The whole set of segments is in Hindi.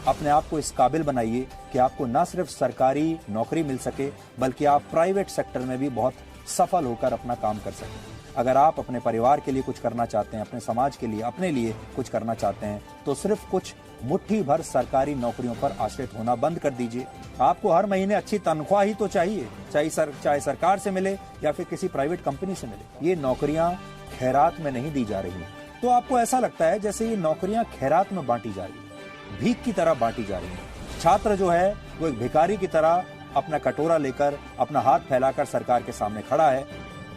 अपने आप को इस काबिल बनाइए कि आपको न सिर्फ सरकारी नौकरी मिल सके बल्कि आप प्राइवेट सेक्टर में भी बहुत सफल होकर अपना काम कर सकें। अगर आप अपने परिवार के लिए कुछ करना चाहते हैं, अपने समाज के लिए, अपने लिए कुछ करना चाहते हैं, तो सिर्फ कुछ मुट्ठी भर सरकारी नौकरियों पर आश्रित होना बंद कर दीजिए। आपको हर महीने अच्छी तनख्वाह ही तो चाहिए, चाहे सरकार से मिले या फिर किसी प्राइवेट कंपनी से मिले। ये नौकरियां खैरात में नहीं दी जा रही हैं। तो आपको ऐसा लगता है जैसे ये नौकरियां खैरात में बांटी जा रही है, भीख की तरह बांटी जा रही है। छात्र जो है वो एक भिखारी की तरह अपना कटोरा लेकर, अपना हाथ फैलाकर सरकार के सामने खड़ा है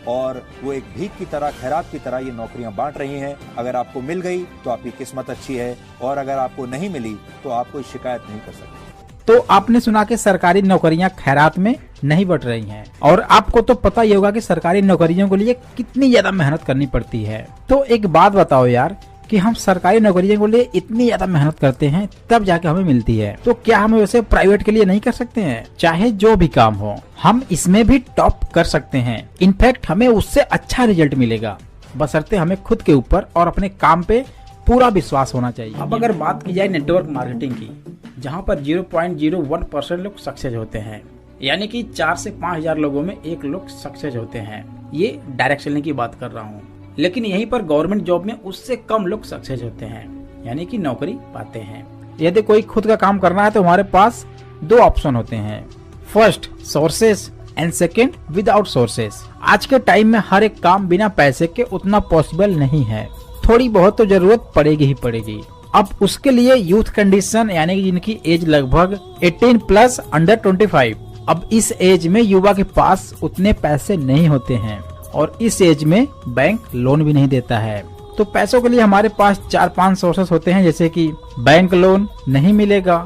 और वो एक भीख की तरह, खैरात की तरह ये नौकरियां बांट रही हैं। अगर आपको मिल गई तो आपकी किस्मत अच्छी है, और अगर आपको नहीं मिली तो आप कोई शिकायत नहीं कर सकते। तो आपने सुना कि सरकारी नौकरियां खैरात में नहीं बट रही हैं, और आपको तो पता ही होगा कि सरकारी नौकरियों के लिए कितनी ज्यादा मेहनत करनी पड़ती है। तो एक बात बताओ यार, कि हम सरकारी नौकरियों के लिए इतनी ज्यादा मेहनत करते हैं तब जाके हमें मिलती है, तो क्या हम वैसे प्राइवेट के लिए नहीं कर सकते हैं? चाहे जो भी काम हो, हम इसमें भी टॉप कर सकते हैं। इनफैक्ट हमें उससे अच्छा रिजल्ट मिलेगा, बशर्ते हमें खुद के ऊपर और अपने काम पे पूरा विश्वास होना चाहिए। अब अगर बात की जाए नेटवर्क मार्केटिंग की, जहाँ पर 0.01% लोग सक्सेस होते हैं, यानी कि 4 से 5,000 लोगों में 1 लोग सक्सेस होते हैं। ये डायरेक्ट सेलिंग की बात कर रहा हूँ। लेकिन यहीं पर गवर्नमेंट जॉब में उससे कम लोग सक्सेस होते हैं, यानी कि नौकरी पाते हैं। यदि कोई खुद का काम करना है तो हमारे पास 2 ऑप्शन होते हैं, first sources and second without sources. आज के टाइम में हर एक काम बिना पैसे के उतना पॉसिबल नहीं है, थोड़ी बहुत तो जरूरत पड़ेगी ही पड़ेगी। अब उसके लिए यूथ कंडीशन, यानी कि जिनकी एज लगभग 18 प्लस अंडर 25, अब इस एज में युवा के पास उतने पैसे नहीं होते हैं, और इस एज में बैंक लोन भी नहीं देता है। तो पैसों के लिए हमारे पास 4-5 सोर्सेस होते हैं, जैसे कि बैंक लोन नहीं मिलेगा,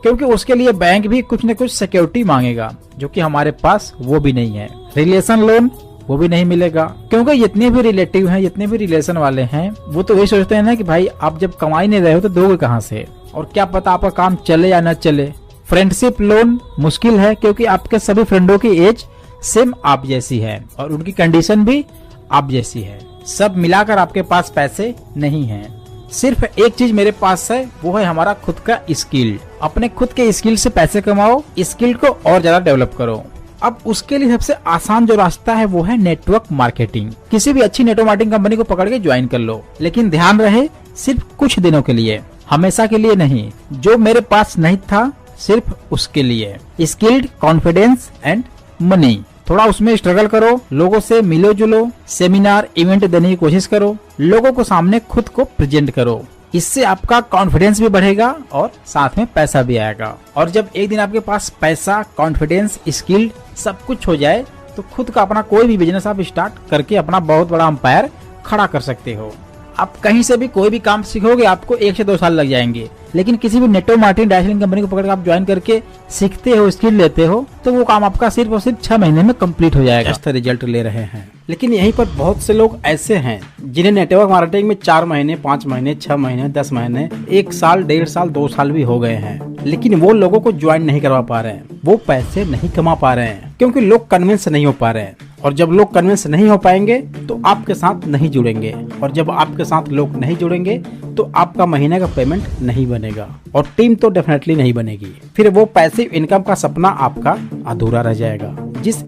क्योंकि उसके लिए बैंक भी कुछ न कुछ सिक्योरिटी मांगेगा, जो कि हमारे पास वो भी नहीं है। रिलेशन लोन, वो भी नहीं मिलेगा, क्योंकि जितने भी रिलेटिव हैं, जितने भी रिलेशन वाले हैं, वो तो वही सोचते हैं ना कि भाई आप जब कमाई नहीं रहे हो तो दोगे कहाँ से, और क्या पता आपका काम चले या न चले। फ्रेंडशिप लोन मुश्किल है, क्योंकि आपके सभी फ्रेंडों की एज सेम आप जैसी है और उनकी कंडीशन भी आप जैसी है। सब मिलाकर आपके पास पैसे नहीं हैं। सिर्फ एक चीज मेरे पास है, वो है हमारा खुद का स्किल। अपने खुद के स्किल से पैसे कमाओ, स्किल को और ज्यादा डेवलप करो। अब उसके लिए सबसे आसान जो रास्ता है वो है नेटवर्क मार्केटिंग। किसी भी अच्छी नेटवर्क मार्केटिंग कंपनी को पकड़ के ज्वाइन कर लो, लेकिन ध्यान रहे सिर्फ कुछ दिनों के लिए, हमेशा के लिए नहीं। जो मेरे पास नहीं था सिर्फ उसके लिए। Skilled, confidence and money. थोड़ा उसमें स्ट्रगल करो, लोगों से मिलो जुलो, सेमिनार इवेंट देने की कोशिश करो, लोगों को सामने खुद को प्रेजेंट करो। इससे आपका कॉन्फिडेंस भी बढ़ेगा और साथ में पैसा भी आएगा। और जब एक दिन आपके पास पैसा, कॉन्फिडेंस, स्किल सब कुछ हो जाए, तो खुद का अपना कोई भी बिजनेस आप स्टार्ट करके अपना बहुत बड़ा एम्पायर खड़ा कर सकते हो। आप कहीं से भी कोई भी काम सीखोगे, आपको 1 से 2 साल लग जाएंगे, लेकिन किसी भी नेटवर्क मार्केटिंग डायरेक्ट कंपनी को पकड़ के आप ज्वाइन करके सीखते हो, स्किल लेते हो, तो वो काम आपका सिर्फ और सिर्फ 6 महीने में कंप्लीट हो जाएगा। अच्छा रिजल्ट ले रहे हैं। लेकिन यहीं पर बहुत से लोग ऐसे हैं जिन्हें नेटवर्क मार्केटिंग में 4 महीने, 5 महीने, 6 महीने, 10 महीने, 1 साल, 1.5 साल, 2 साल भी हो गए हैं, लेकिन वो लोगों को ज्वाइन नहीं करवा पा रहे हैं, वो पैसे नहीं कमा पा रहे हैं, क्योंकि लोग कन्विंस नहीं हो पा रहे हैं। और जब लोग कन्विंस नहीं हो पाएंगे तो आपके साथ नहीं जुड़ेंगे, और जब आपके साथ लोग नहीं जुड़ेंगे तो आपका महीने का पेमेंट नहीं बनेगा, और टीम तो डेफिनेटली नहीं बनेगी। फिर वो पैसिव इनकम का सपना आपका अधूरा रह जाएगा। जिस